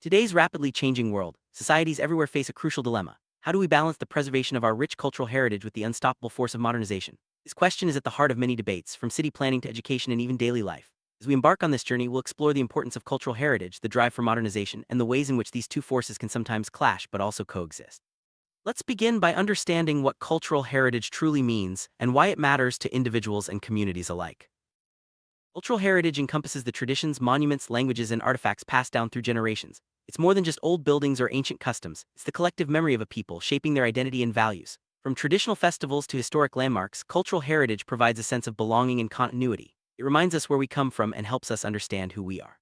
today's rapidly changing world, societies everywhere face a crucial dilemma. How do we balance the preservation of our rich cultural heritage with the unstoppable force of modernization? This question is at the heart of many debates, from city planning to education and even daily life. As we embark on this journey, we'll explore the importance of cultural heritage, the drive for modernization, and the ways in which these two forces can sometimes clash but also coexist. Let's begin by understanding what cultural heritage truly means and why it matters to individuals and communities alike. Cultural heritage encompasses the traditions, monuments, languages, and artifacts passed down through generations. It's more than just old buildings or ancient customs, it's the collective memory of a people shaping their identity and values. From traditional festivals to historic landmarks, cultural heritage provides a sense of belonging and continuity. It reminds us where we come from and helps us understand who we are.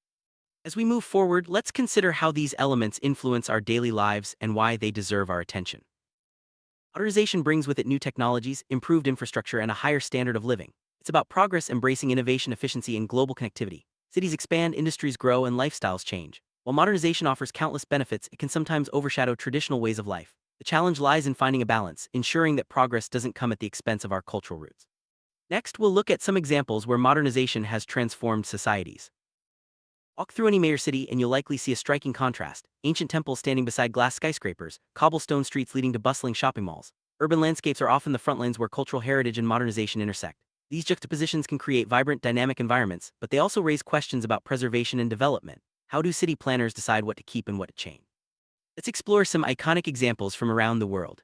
As we move forward, let's consider how these elements influence our daily lives and why they deserve our attention. Modernization brings with it new technologies, improved infrastructure, and a higher standard of living. It's about progress embracing innovation, efficiency, and global connectivity. Cities expand, industries grow, and lifestyles change. While modernization offers countless benefits, it can sometimes overshadow traditional ways of life. The challenge lies in finding a balance, ensuring that progress doesn't come at the expense of our cultural roots. Next, we'll look at some examples where modernization has transformed societies. Walk through any major city and you'll likely see a striking contrast: ancient temples standing beside glass skyscrapers, cobblestone streets leading to bustling shopping malls. Urban landscapes are often the front lines where cultural heritage and modernization intersect. These juxtapositions can create vibrant, dynamic environments, but they also raise questions about preservation and development. How do city planners decide what to keep and what to change? Let's explore some iconic examples from around the world.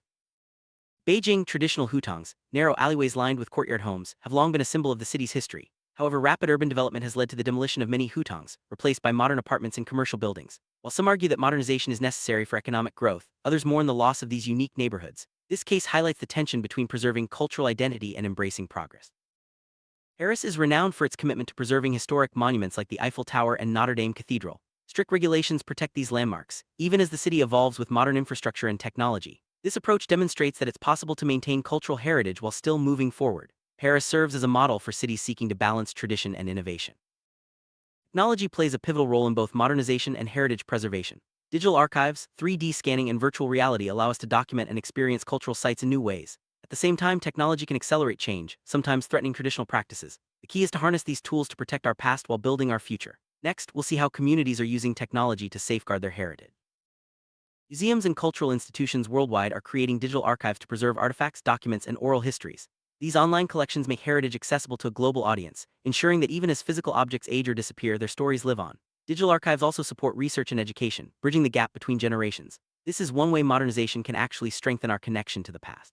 Beijing traditional hutongs, narrow alleyways lined with courtyard homes, have long been a symbol of the city's history. However, rapid urban development has led to the demolition of many hutongs, replaced by modern apartments and commercial buildings. While some argue that modernization is necessary for economic growth, others mourn the loss of these unique neighborhoods. This case highlights the tension between preserving cultural identity and embracing progress. Paris is renowned for its commitment to preserving historic monuments like the Eiffel Tower and Notre Dame Cathedral. Strict regulations protect these landmarks, even as the city evolves with modern infrastructure and technology. This approach demonstrates that it's possible to maintain cultural heritage while still moving forward. Paris serves as a model for cities seeking to balance tradition and innovation. Technology plays a pivotal role in both modernization and heritage preservation. Digital archives, 3D scanning, and virtual reality allow us to document and experience cultural sites in new ways. At the same time, technology can accelerate change, sometimes threatening traditional practices. The key is to harness these tools to protect our past while building our future. Next, we'll see how communities are using technology to safeguard their heritage. Museums and cultural institutions worldwide are creating digital archives to preserve artifacts, documents, and oral histories. These online collections make heritage accessible to a global audience, ensuring that even as physical objects age or disappear, their stories live on. Digital archives also support research and education, bridging the gap between generations. This is one way modernization can actually strengthen our connection to the past.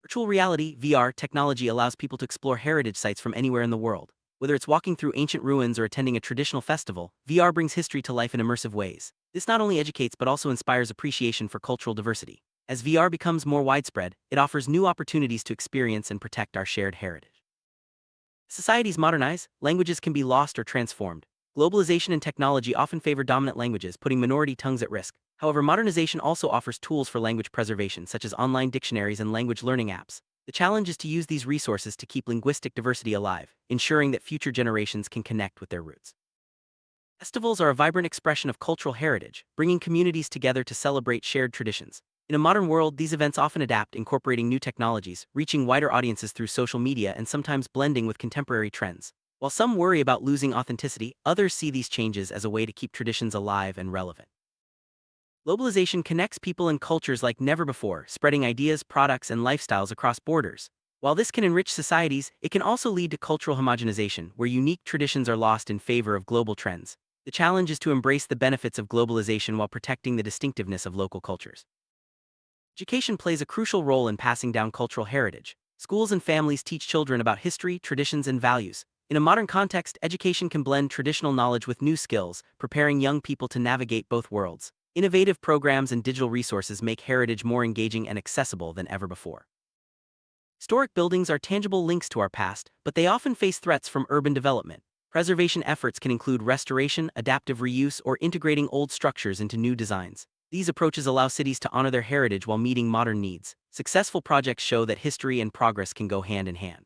Virtual reality (VR) technology allows people to explore heritage sites from anywhere in the world. Whether it's walking through ancient ruins or attending a traditional festival, VR brings history to life in immersive ways. This not only educates but also inspires appreciation for cultural diversity. As VR becomes more widespread, it offers new opportunities to experience and protect our shared heritage. As societies modernize, languages can be lost or transformed. Globalization and technology often favor dominant languages, putting minority tongues at risk. However, modernization also offers tools for language preservation, such as online dictionaries and language learning apps. The challenge is to use these resources to keep linguistic diversity alive, ensuring that future generations can connect with their roots. Festivals are a vibrant expression of cultural heritage, bringing communities together to celebrate shared traditions. In a modern world, these events often adapt, incorporating new technologies, reaching wider audiences through social media, and sometimes blending with contemporary trends. While some worry about losing authenticity, others see these changes as a way to keep traditions alive and relevant. Globalization connects people and cultures like never before, spreading ideas, products, and lifestyles across borders. While this can enrich societies, it can also lead to cultural homogenization, where unique traditions are lost in favor of global trends. The challenge is to embrace the benefits of globalization while protecting the distinctiveness of local cultures. Education plays a crucial role in passing down cultural heritage. Schools and families teach children about history, traditions, and values. In a modern context, education can blend traditional knowledge with new skills, preparing young people to navigate both worlds. Innovative programs and digital resources make heritage more engaging and accessible than ever before. Historic buildings are tangible links to our past, but they often face threats from urban development. Preservation efforts can include restoration, adaptive reuse, or integrating old structures into new designs. These approaches allow cities to honor their heritage while meeting modern needs. Successful projects show that history and progress can go hand in hand.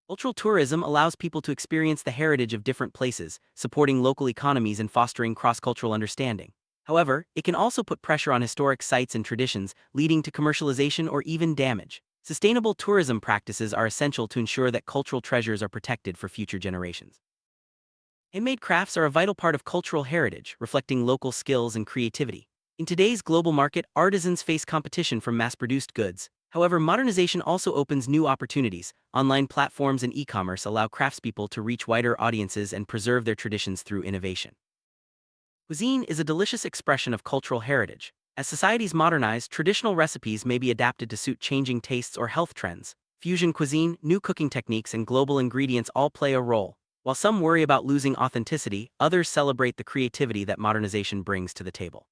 Cultural tourism allows people to experience the heritage of different places, supporting local economies and fostering cross-cultural understanding. However, it can also put pressure on historic sites and traditions, leading to commercialization or even damage. Sustainable tourism practices are essential to ensure that cultural treasures are protected for future generations. Handmade crafts are a vital part of cultural heritage, reflecting local skills and creativity. In today's global market, artisans face competition from mass-produced goods. However, modernization also opens new opportunities. Online platforms and e-commerce allow craftspeople to reach wider audiences and preserve their traditions through innovation. Cuisine is a delicious expression of cultural heritage. As societies modernize, traditional recipes may be adapted to suit changing tastes or health trends. Fusion cuisine, new cooking techniques, and global ingredients all play a role. While some worry about losing authenticity, others celebrate the creativity that modernization brings to the table.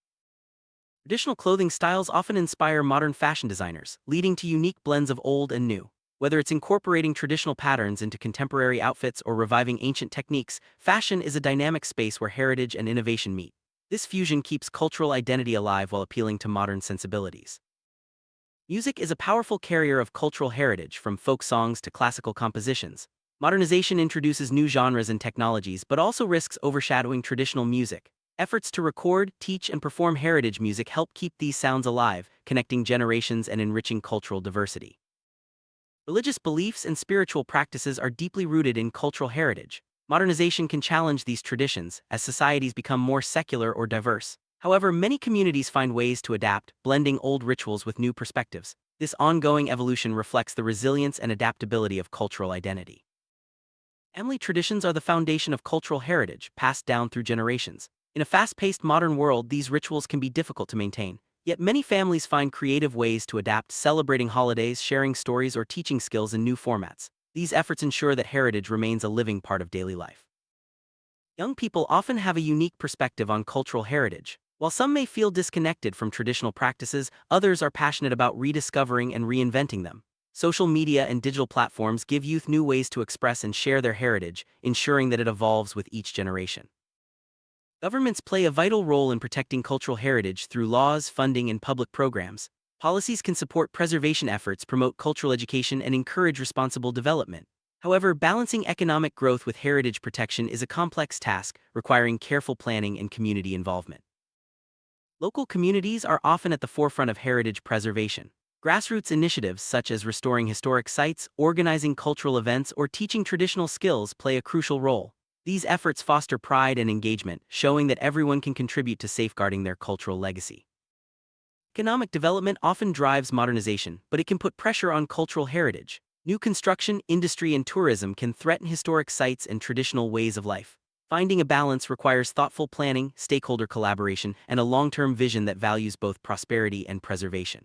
Traditional clothing styles often inspire modern fashion designers, leading to unique blends of old and new. Whether it's incorporating traditional patterns into contemporary outfits or reviving ancient techniques, fashion is a dynamic space where heritage and innovation meet. This fusion keeps cultural identity alive while appealing to modern sensibilities. Music is a powerful carrier of cultural heritage, from folk songs to classical compositions. Modernization introduces new genres and technologies but also risks overshadowing traditional music. Efforts to record, teach, and perform heritage music help keep these sounds alive, connecting generations and enriching cultural diversity. Religious beliefs and spiritual practices are deeply rooted in cultural heritage. Modernization can challenge these traditions as societies become more secular or diverse. However, many communities find ways to adapt, blending old rituals with new perspectives. This ongoing evolution reflects the resilience and adaptability of cultural identity. Family traditions are the foundation of cultural heritage, passed down through generations. In a fast-paced modern world, these rituals can be difficult to maintain. Yet many families find creative ways to adapt, celebrating holidays, sharing stories, or teaching skills in new formats. These efforts ensure that heritage remains a living part of daily life. Young people often have a unique perspective on cultural heritage. While some may feel disconnected from traditional practices, others are passionate about rediscovering and reinventing them. Social media and digital platforms give youth new ways to express and share their heritage, ensuring that it evolves with each generation. Governments play a vital role in protecting cultural heritage through laws, funding, and public programs. Policies can support preservation efforts, promote cultural education, and encourage responsible development. However, balancing economic growth with heritage protection is a complex task, requiring careful planning and community involvement. Local communities are often at the forefront of heritage preservation. Grassroots initiatives such as restoring historic sites, organizing cultural events, or teaching traditional skills play a crucial role. These efforts foster pride and engagement, showing that everyone can contribute to safeguarding their cultural legacy. Economic development often drives modernization, but it can put pressure on cultural heritage. New construction, industry, and tourism can threaten historic sites and traditional ways of life. Finding a balance requires thoughtful planning, stakeholder collaboration, and a long-term vision that values both prosperity and preservation.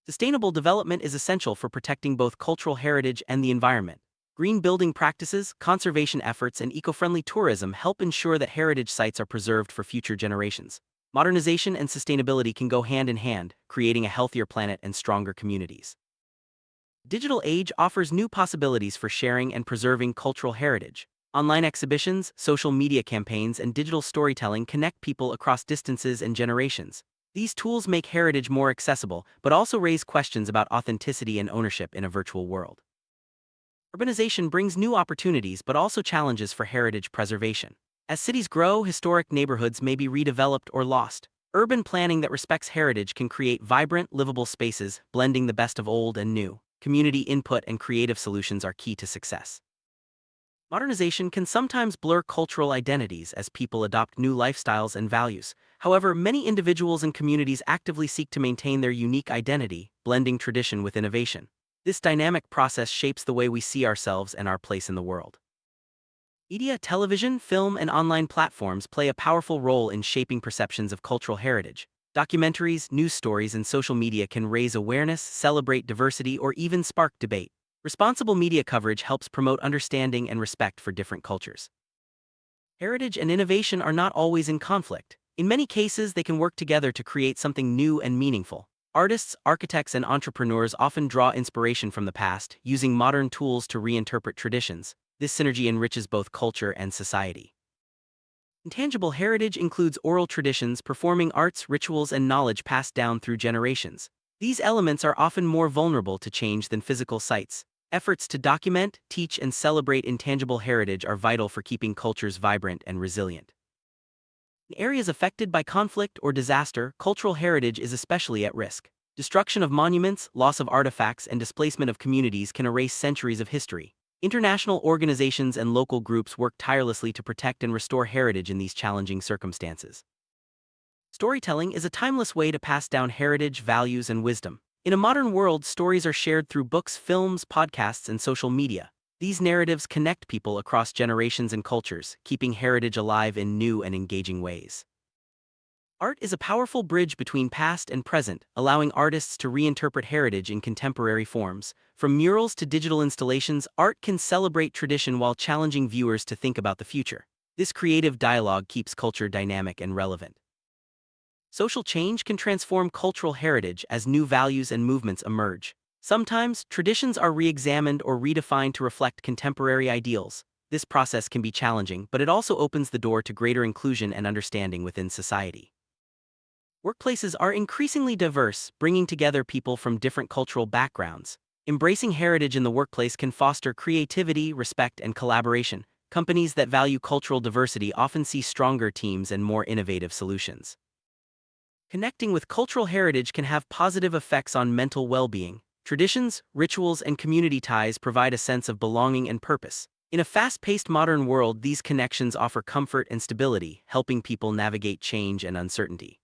Sustainable development is essential for protecting both cultural heritage and the environment. Green building practices, conservation efforts, and eco-friendly tourism help ensure that heritage sites are preserved for future generations. Modernization and sustainability can go hand in hand, creating a healthier planet and stronger communities. The digital age offers new possibilities for sharing and preserving cultural heritage. Online exhibitions, social media campaigns, and digital storytelling connect people across distances and generations. These tools make heritage more accessible, but also raise questions about authenticity and ownership in a virtual world. Urbanization brings new opportunities but also challenges for heritage preservation. As cities grow, historic neighborhoods may be redeveloped or lost. Urban planning that respects heritage can create vibrant, livable spaces, blending the best of old and new. Community input and creative solutions are key to success. Modernization can sometimes blur cultural identities as people adopt new lifestyles and values. However, many individuals and communities actively seek to maintain their unique identity, blending tradition with innovation. This dynamic process shapes the way we see ourselves and our place in the world. Media, television, film, and online platforms play a powerful role in shaping perceptions of cultural heritage. Documentaries, news stories, and social media can raise awareness, celebrate diversity, or even spark debate. Responsible media coverage helps promote understanding and respect for different cultures. Heritage and innovation are not always in conflict. In many cases, they can work together to create something new and meaningful. Artists, architects, and entrepreneurs often draw inspiration from the past, using modern tools to reinterpret traditions. This synergy enriches both culture and society. Intangible heritage includes oral traditions, performing arts, rituals, and knowledge passed down through generations. These elements are often more vulnerable to change than physical sites. Efforts to document, teach, and celebrate intangible heritage are vital for keeping cultures vibrant and resilient. In areas affected by conflict or disaster, cultural heritage is especially at risk. Destruction of monuments, loss of artifacts, and displacement of communities can erase centuries of history. International organizations and local groups work tirelessly to protect and restore heritage in these challenging circumstances. Storytelling is a timeless way to pass down heritage, values, and wisdom. In a modern world, stories are shared through books, films, podcasts, and social media. These narratives connect people across generations and cultures, keeping heritage alive in new and engaging ways. Art is a powerful bridge between past and present, allowing artists to reinterpret heritage in contemporary forms. From murals to digital installations, art can celebrate tradition while challenging viewers to think about the future. This creative dialogue keeps culture dynamic and relevant. Social change can transform cultural heritage as new values and movements emerge. Sometimes, traditions are re-examined or redefined to reflect contemporary ideals. This process can be challenging, but it also opens the door to greater inclusion and understanding within society. Workplaces are increasingly diverse, bringing together people from different cultural backgrounds. Embracing heritage in the workplace can foster creativity, respect, and collaboration. Companies that value cultural diversity often see stronger teams and more innovative solutions. Connecting with cultural heritage can have positive effects on mental well-being. Traditions, rituals, and community ties provide a sense of belonging and purpose. In a fast-paced modern world, these connections offer comfort and stability, helping people navigate change and uncertainty.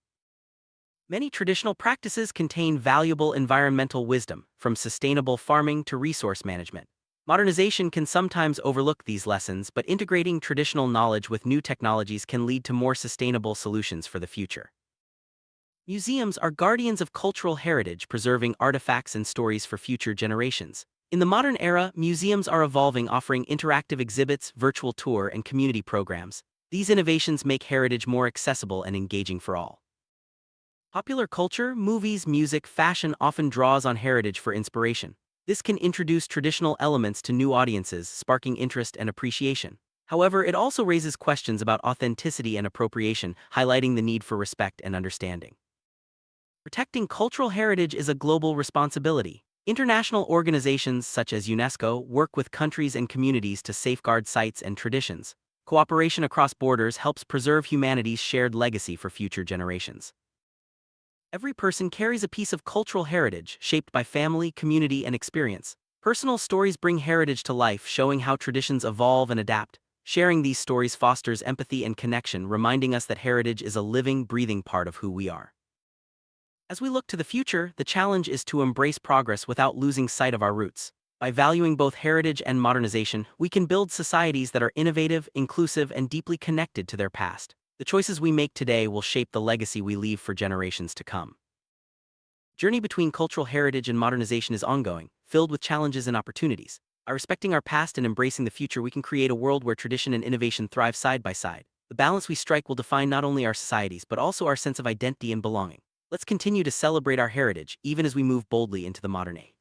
Many traditional practices contain valuable environmental wisdom, from sustainable farming to resource management. Modernization can sometimes overlook these lessons, but integrating traditional knowledge with new technologies can lead to more sustainable solutions for the future. Museums are guardians of cultural heritage, preserving artifacts and stories for future generations. In the modern era, museums are evolving, offering interactive exhibits, virtual tour, and community programs. These innovations make heritage more accessible and engaging for all. Popular culture, movies, music, fashion often draws on heritage for inspiration. This can introduce traditional elements to new audiences, sparking interest and appreciation. However, it also raises questions about authenticity and appropriation, highlighting the need for respect and understanding. Protecting cultural heritage is a global responsibility. International organizations such as UNESCO work with countries and communities to safeguard sites and traditions. Cooperation across borders helps preserve humanity's shared legacy for future generations. Every person carries a piece of cultural heritage shaped by family, community, and experience. Personal stories bring heritage to life, showing how traditions evolve and adapt. Sharing these stories fosters empathy and connection, reminding us that heritage is a living, breathing part of who we are. As we look to the future, the challenge is to embrace progress without losing sight of our roots. By valuing both heritage and modernization, we can build societies that are innovative, inclusive, and deeply connected to their past. The choices we make today will shape the legacy we leave for generations to come. The journey between cultural heritage and modernization is ongoing, filled with challenges and opportunities. By respecting our past and embracing the future, we can create a world where tradition and innovation thrive side by side. The balance we strike will define not only our societies but also our sense of identity and belonging. Let's continue to celebrate our heritage, even as we move boldly into the modern age.